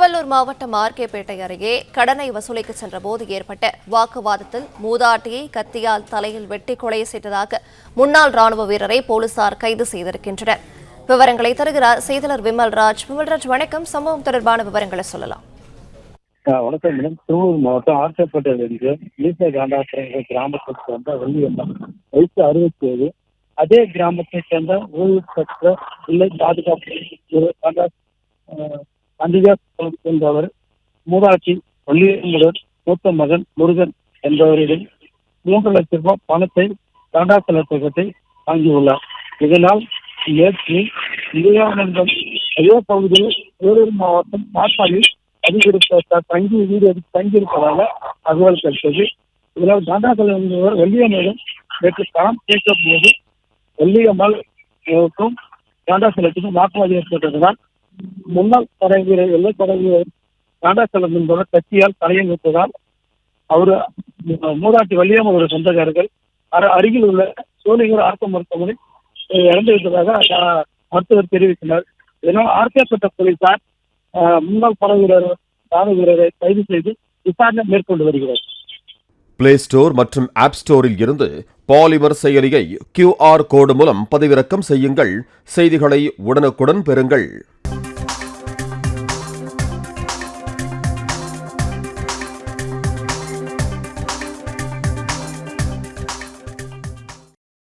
திருவள்ளூர் மாவட்டம் ஆர்கேபேட்டை அருகே கடனை வசூலிக்க சென்ற போது ஏற்பட்ட வாக்குவாதத்தில் மூதாட்டியை கத்தியால் தலையில் வெட்டி கொலை செய்ததாக முன்னாள் ராணுவ வீரரை போலீசார் கைது செய்திருக்கின்றனர். விவரங்களை தருகிறார் செய்தியாளர் விமல்ராஜ். வணக்கம். சம்பவம் தொடர்பான விவரங்களை சொல்லலாம். வணக்கம் மேடம். திருவள்ளூர் மாவட்டம் ஆர்கேபேட்டையிலிருந்து ஈசா காண்டாசிரியர் கிராமத்தை சேர்ந்த வெள்ளியம்மன் வயசு 67. அதே கிராமத்தை சேர்ந்த ஓய்வு பெற்ற இல்லை பாதுகாப்பு என்பவர் மூதாட்சி வள்ளியம்முடன் மூத்த மகன் முருகன் என்பவரிடம் 3 லட்சம் ரூபாய் பணத்தை காண்டாசலத்தை வாங்கியுள்ளார். இதனால் நேற்று விவேகானந்தம் அதே பகுதியில் வேலூர் மாவட்டம் மாட்டாளில் தங்கியிருப்பதாக தகவல் கிடைத்தது. இதனால் காண்டாசலம் என்பவர் வள்ளியம்மையிடம் நேற்று பணம் கேட்கும் போது வள்ளியம்மாளுக்கும் காண்டாசலத்துக்கும் வாக்குவாதம் ஏற்பட்டதனால் முன்னாள் படை வீரர் எல்லை படை வீரர் காண்டாசலம் என்பவர் கட்சியால் தலையை வைத்ததால் அவர் மூதாட்டி வள்ளியம்மாவோட சொந்தக்காரர்கள் அருகில் உள்ள சோழிங்கர் ஆர்த்த மருத்துவமனை இறந்து விட்டதாக மருத்துவர் தெரிவித்தனர். இதனால் ஆர்கேபேட்டை போலீசார் முன்னாள் படை வீரர் ராணுவ வீரரை கைது செய்து விசாரணை மேற்கொண்டு வருகிறது. பிளே ஸ்டோர் மற்றும் ஆப் ஸ்டோரில் இருந்து பாலிமர் செயலியை QR கோடு மூலம் பதிவிறக்கம் செய்யுங்கள். செய்திகளை உடனுக்குடன் பெறுங்கள்.